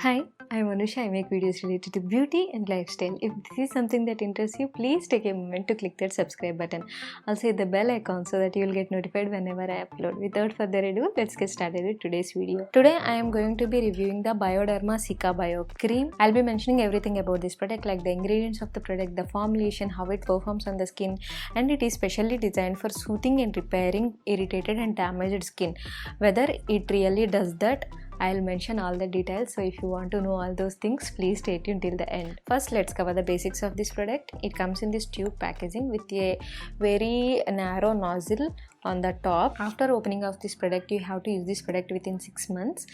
Hi, I'm Anusha. I make videos related to beauty and lifestyle. If this is something that interests you, please take a moment to click that subscribe button. Also hit the bell icon so that you will get notified whenever I upload. Without further ado, let's get started with today's video. Today I am going to be reviewing the Bioderma Cica Bio Cream. I'll be mentioning everything about this product, like the ingredients of the product, the formulation, how it performs on the skin, and it is specially designed for soothing and repairing irritated and damaged skin. Whether it really does that, I'll mention all the details, so if you want to know all those things, please stay tuned till the end. First, let's cover the basics of this product. It comes in this tube packaging with a very narrow nozzle on the top. After opening of this product, you have to use this product within 6 months.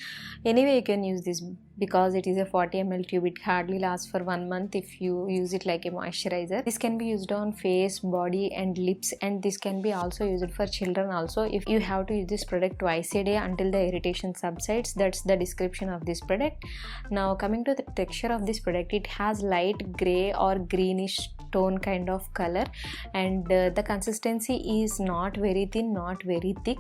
Anyway, you can use this because it is a 40 ml tube. It hardly lasts for 1 month if you use it like a moisturizer. This can be used on face, body and lips, and this can be also used for children also. If you have to use this product twice a day until the irritation subsides. That's the description of this product. Now coming to the texture of this product, it has light gray or greenish tone kind of color, and the consistency is not very thin, not very thick.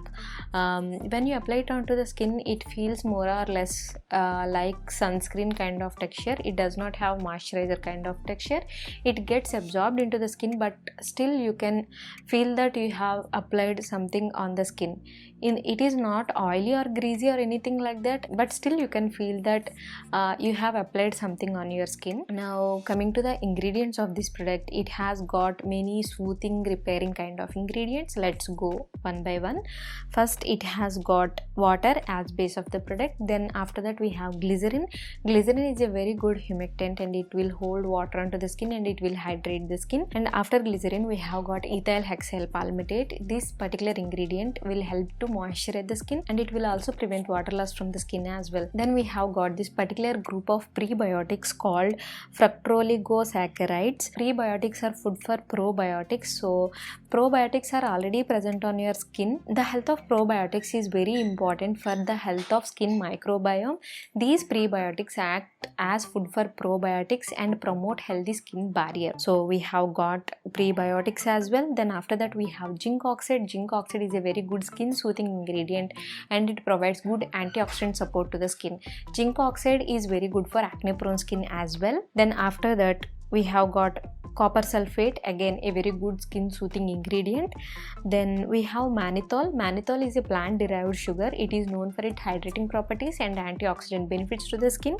When you apply it onto the skin, it feels more or less like sunscreen kind of texture. It does not have moisturizer kind of texture. It gets absorbed into the skin, but still you can feel that you have applied something on the skin. It is not oily or greasy or anything like that, but still you can feel that you have applied something on your skin. Now coming to the ingredients of this product, it has got many soothing, repairing kind of ingredients. Let's go one by one. First, it has got water as base of the product. Then after that we have glycerin. Glycerin is a very good humectant, and it will hold water onto the skin and it will hydrate the skin. And after glycerin we have got ethyl hexyl palmitate. This particular ingredient will help to moisturize the skin, and it will also prevent water loss from the skin as well. Then we have got this particular group of prebiotics called fructoligosaccharides. Prebiotics are food for probiotics, so probiotics are already present on your skin. The health of probiotics is very important for the health of skin microbiome. These prebiotics act as food for probiotics and promote healthy skin barrier. So we have got prebiotics as well. Then after that we have zinc oxide. Zinc oxide is a very good skin soothing ingredient, and it provides good antioxidant support to the skin. Zinc oxide is very good for acne prone skin as well. Then after that we have got copper sulfate, again a very good skin soothing ingredient. Then we have mannitol. Mannitol is a plant derived sugar. It is known for its hydrating properties and antioxidant benefits to the skin.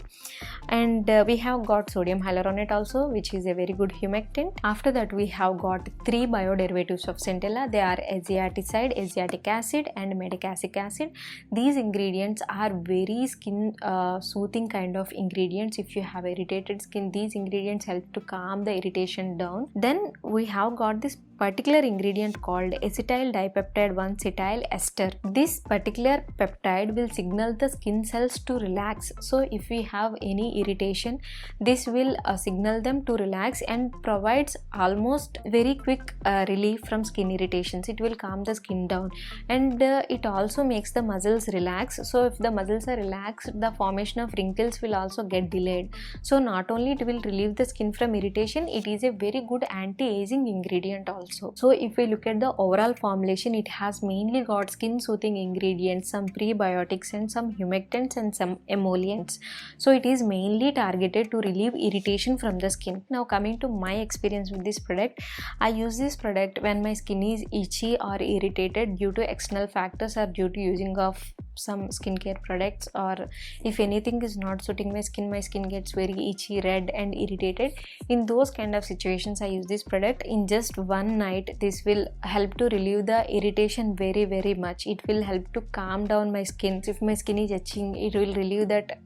And we have got sodium hyaluronate also, which is a very good humectant. After that we have got 3 bioderivatives of centella. They are asiaticide, asiatic acid and medicacic acid. These ingredients are very skin soothing kind of ingredients. If you have irritated skin, these ingredients help to calm the irritation down. Then we have got this particular ingredient called acetyl dipeptide 1-cetyl ester. This particular peptide will signal the skin cells to relax. So if we have any irritation, this will signal them to relax and provides almost very quick relief from skin irritations. It will calm the skin down, and it also makes the muscles relax. So if the muscles are relaxed, the formation of wrinkles will also get delayed. So not only it will relieve the skin from irritation, it is a very good anti-aging ingredient also. So if we look at the overall formulation, it has mainly got skin soothing ingredients, some prebiotics and some humectants and some emollients. So it is mainly targeted to relieve irritation from the skin. Now coming to my experience with this product, I use this product when my skin is itchy or irritated due to external factors or due to using of some skincare products, or if anything is not suiting my skin gets very itchy, red and irritated. In those kind of situations I use this product. In just one night this will help to relieve the irritation very much. It will help to calm down my skin. If my skin is itching, it will relieve that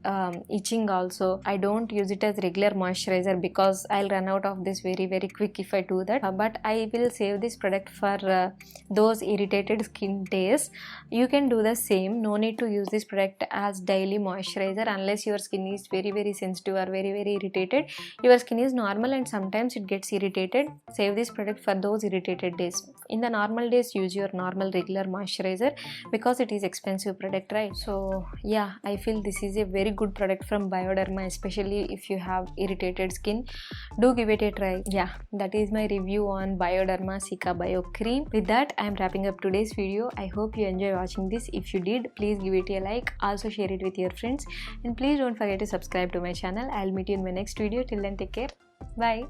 itching also. I don't use it as regular moisturizer because I'll run out of this very quick if I do that, but I will save this product for those irritated skin days. You can do the same. No need to use this product as daily moisturizer unless your skin is very sensitive or very irritated. Your skin is normal and sometimes it gets irritated. Save this product for those those irritated days. In the normal days, use your normal regular moisturizer because it is expensive product, right? So yeah, I feel this is a very good product from Bioderma, especially if you have irritated skin. Do give it a try. Yeah, that is my review on Bioderma Cica Bio Cream. With that, I am wrapping up today's video. I hope you enjoy watching this. If you did, please give it a like. Also share it with your friends. And please don't forget to subscribe to my channel. I'll meet you in my next video. Till then, take care. Bye.